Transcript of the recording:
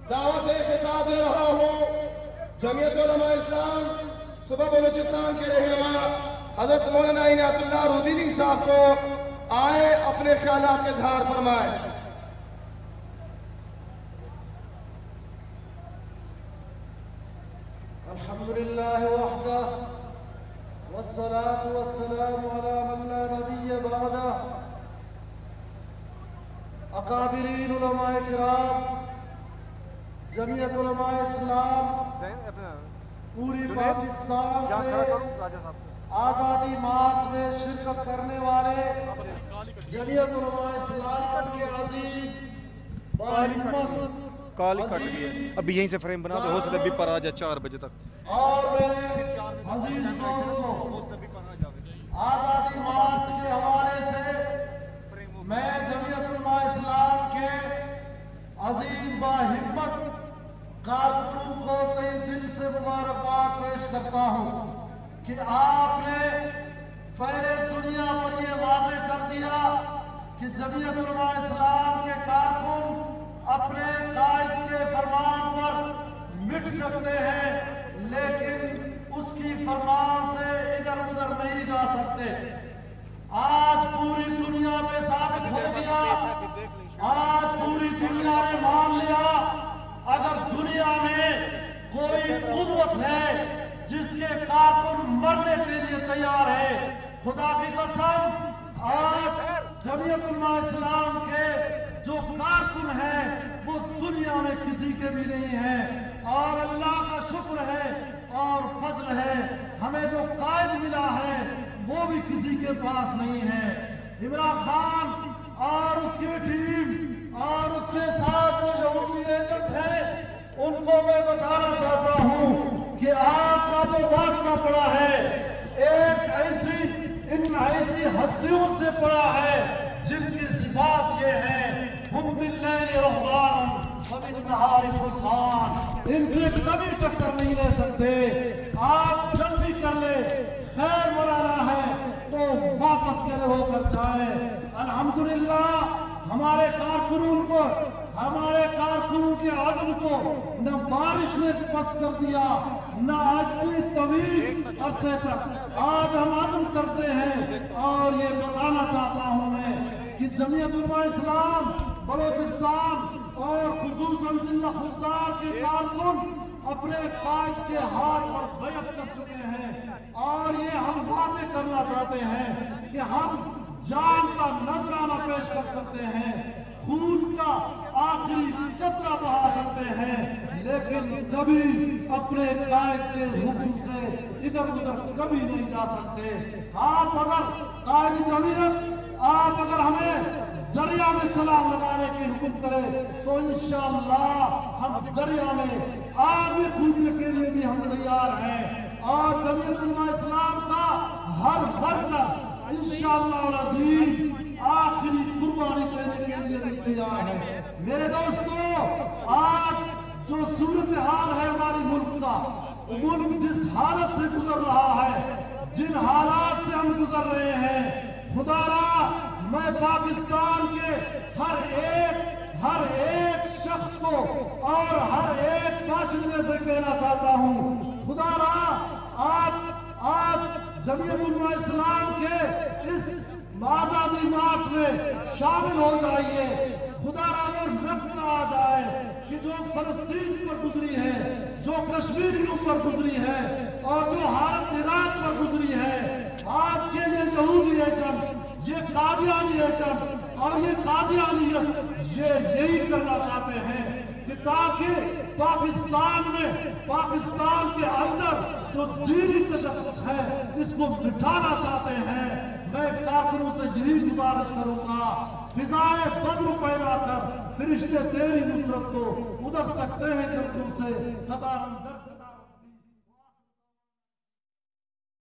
दावत खिताब दे रहा हूँ जमीयत उलमा इस्लाम सुबह बलूचिस्तान के रहनुमा हजरत मौलाना इनायतुल्लाह रुदीनी साहब को आए अपने ख्यालात के इजहार फरमाए। अल्हम्दुलिल्लाह वहदह वस्सलातु वस्सलामु अला मन ला नबिय्य बअदह। अकाबिरीन उलमाए किराम, जमीयत उलमाए इस्लाम पूरी पाकिस्तान से आज़ादी मार्च में शिरकत करने वाले जमीयत उलमाए इस्लाम के अजीम बाहिम्मत काली कट गई है। अभी यहीं से फ्रेम बना दो, हो सकता है भी पर आ जाए 4 बजे तक। और मेरे अजीज दोस्तों, आज़ादी मार्च के हवाले से मैं जमीयत उलमा इस्लाम के अजीम बाहिम्मत कारकुनों को कई दिल से मुबारकबाद पेश करता हूँ कि आपने पहले दुनिया पर यह वाज़ेह कर दिया कि जमीयत उलमा इस्लाम के कारकुन अपने कायद के फरमान पर मिट सकते हैं, लेकिन उसकी फरमान से इधर उधर नहीं जा सकते। आज पूरी दुनिया में साबित हो गया, आज पूरी दुनिया ने मान लिया, अगर दुनिया में कोई कुव्वत है जिसके कारकुन मरने के लिए तैयार है, खुदा की कसम आज जमीयत उलमा इस्लाम के जो कारकुन हैं वो दुनिया में किसी के भी नहीं है। और अल्लाह का शुक्र है और फजल है, हमें जो कायद मिला है वो भी किसी के पास नहीं है। इमरान खान और उसकी टीम और उसके साथ जो यहूदी एजेंट है उनको मैं बताना चाहता हूँ कि आपका जो वास्ता पड़ा है इन ऐसी हस्तियों से पड़ा है जिनकी सिफात ये है इनसे कभी टक्कर नहीं ले सकते। आप जब भी कर ले खैर मनाना है तो वापस गले होकर जाए। अल्हम्दुलिल्लाह हमारे कारकुनों के आज़म को न बारिश ने पस्त कर दिया, न आज भी तवील अरसे तक आज हम आज़म करते हैं। और ये बताना चाहता हूँ मैं कि जमीयत उलमा इस्लाम बलोचिस्तान और खुसूसन जिला खुजदार के कारकुन अपने कायद के हाथ पर बैत कर चुके हैं। और ये हम वादे करना चाहते हैं कि हम जान का नजराना पेश कर सकते हैं, खून का आखिरी कतरा बहा सकते हैं, लेकिन कभी अपने कायद के हुक्म से इधर उधर कभी नहीं जा सकते। आप अगर कायद जमीयत आप अगर हमें दरिया में छलांग लगाने की हुक्म करें तो इंशाअल्लाह हम दरिया में आगे कूदने के लिए भी हम तैयार हैं। और जमीयत उलमा इस्लाम का हर वर्कर इंशाअल्लाह और अज़ीम आखिरी कुर्बानी देने के लिए भी तैयार है। मेरे दोस्तों, आज जो सूरत हाल है हमारी मुल्क का, मुल्क जिस हालत से गुजर रहा है, जिन हालात से हम गुजर रहे हैं, खुदारा मैं पाकिस्तान के हर एक शख्स को और हर एक बाशिंदे से कहना चाहता हूँ, खुदारा आप आज जमीयत उलमा इस्लाम के इस आज़ादी मार्च में शामिल हो जाइए। खुदारा वो नक्ल आ जाए कि जो फलस्तीन पर गुजरी है, जो कश्मीरियों पर गुजरी है और जो हालत इराक पर गुजरी है, आज के ये यहूदी एजेंट, ये कादियानी एजेंट और ये कादियानियत ये यही करना चाहते हैं कि ताकि पाकिस्तान के अंदर जो दीनी तशद्दुद है इसको मिटाना चाहते हैं। मैं कारकुनों से यही गुजारिश करूंगा, फिजाए बद्र पैदा कर, फरिश्ते तेरी नुसरत को उधर सकते हैं जब तुमसे कतार